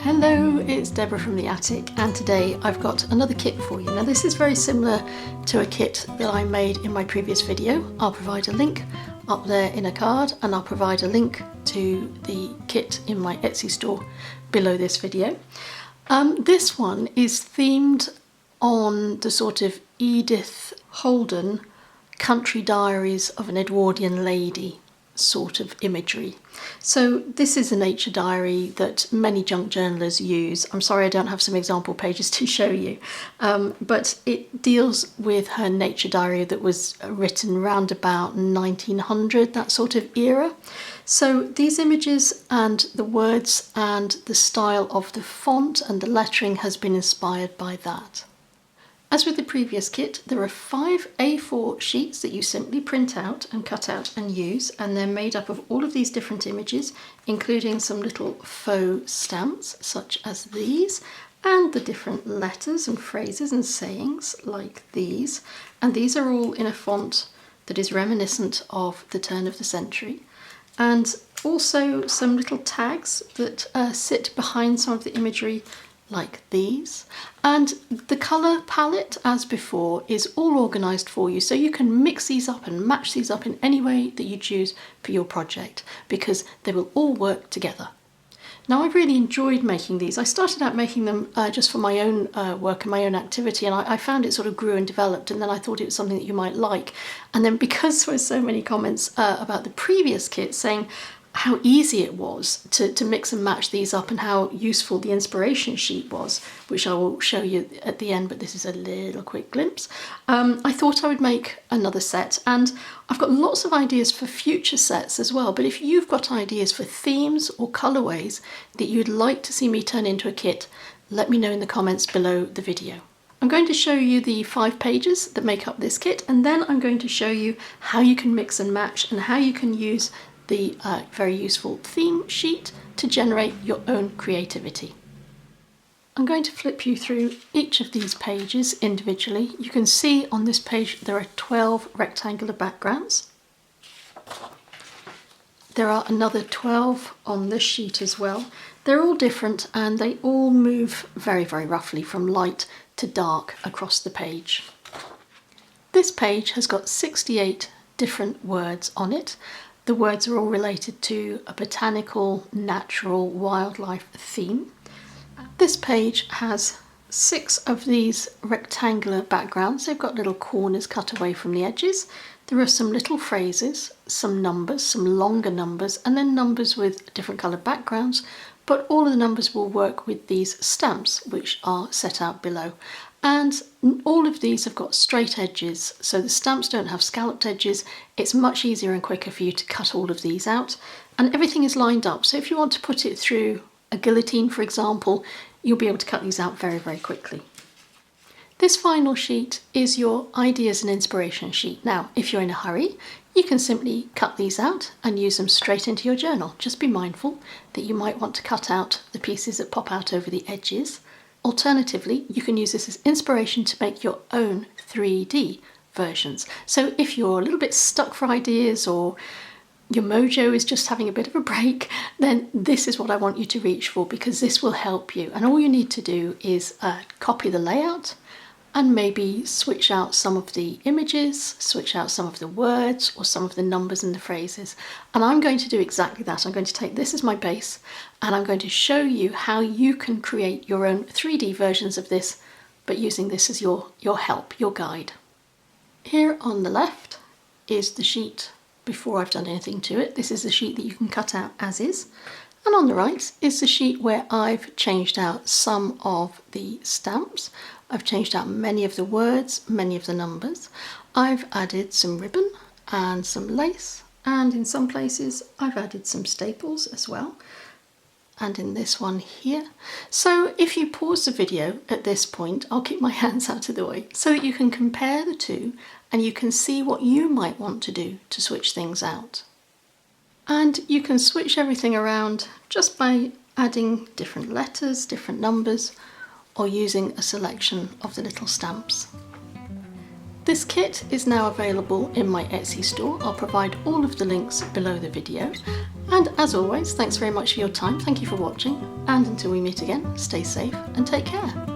Hello, it's Deborah from the attic, and today I've got another kit for you. Now this is very similar to a kit that I made in my previous video. I'll provide a link up there in a card, and I'll provide a link to the kit in my Etsy store below this video. This one is themed on the sort of Edith Holden Country Diaries of an Edwardian Lady sort of imagery. So this is a nature diary that many junk journalers use. I'm sorry I don't have some example pages to show you, but it deals with her nature diary that was written round about 1900, that sort of era. So these images and the words and the style of the font and the lettering has been inspired by that. As with the previous kit, there are 5 A4 sheets that you simply print out and cut out and use, and they're made up of all of these different images, including some little faux stamps such as these, and the different letters and phrases and sayings like these. And these are all in a font that is reminiscent of the turn of the century. And also some little tags that sit behind some of the imagery like these, and the colour palette, as before, is all organised for you, so you can mix these up and match these up in any way that you choose for your project, because they will all work together. Now, I've really enjoyed making these. I started out making them just for my own work and my own activity, and I found it sort of grew and developed, and then I thought it was something that you might like. And then because there were so many comments about the previous kit saying how easy it was to mix and match these up and how useful the inspiration sheet was, which I will show you at the end, but this is a little quick glimpse. I thought I would make another set, and I've got lots of ideas for future sets as well, but if you've got ideas for themes or colourways that you'd like to see me turn into a kit, let me know in the comments below the video. I'm going to show you the 5 pages that make up this kit, and then I'm going to show you how you can mix and match and how you can use the very useful theme sheet to generate your own creativity. I'm going to flip you through each of these pages individually. You can see on this page there are 12 rectangular backgrounds. There are another 12 on this sheet as well. They're all different and they all move very, very roughly from light to dark across the page. This page has got 68 different words on it. The words are all related to a botanical, natural, wildlife theme. This page has 6 of these rectangular backgrounds. They've got little corners cut away from the edges. There are some little phrases, some numbers, some longer numbers, and then numbers with different coloured backgrounds, but all of the numbers will work with these stamps, which are set out below. And all of these have got straight edges, so the stamps don't have scalloped edges. It's much easier and quicker for you to cut all of these out, and everything is lined up, so if you want to put it through a guillotine, for example, you'll be able to cut these out very, very quickly. This final sheet is your ideas and inspiration sheet. Now, if you're in a hurry, you can simply cut these out and use them straight into your journal. Just be mindful that you might want to cut out the pieces that pop out over the edges. Alternatively, you can use this as inspiration to make your own 3D versions. So if you're a little bit stuck for ideas or your mojo is just having a bit of a break, then this is what I want you to reach for, because this will help you. And all you need to do is copy the layout and maybe switch out some of the images, switch out some of the words or some of the numbers and the phrases. And I'm going to do exactly that. I'm going to take this as my base and I'm going to show you how you can create your own 3D versions of this, but using this as your help, your guide. Here on the left is the sheet before I've done anything to it. This is the sheet that you can cut out as is. And on the right is the sheet where I've changed out some of the stamps. I've changed out many of the words, many of the numbers. I've added some ribbon and some lace, and in some places I've added some staples as well, and in this one here. So if you pause the video at this point, I'll keep my hands out of the way so that you can compare the two and you can see what you might want to do to switch things out. And you can switch everything around just by adding different letters, different numbers, or using a selection of the little stamps. This kit is now available in my Etsy store. I'll provide all of the links below the video, And as always, thanks very much for your time, thank you for watching, and until we meet again, stay safe and take care.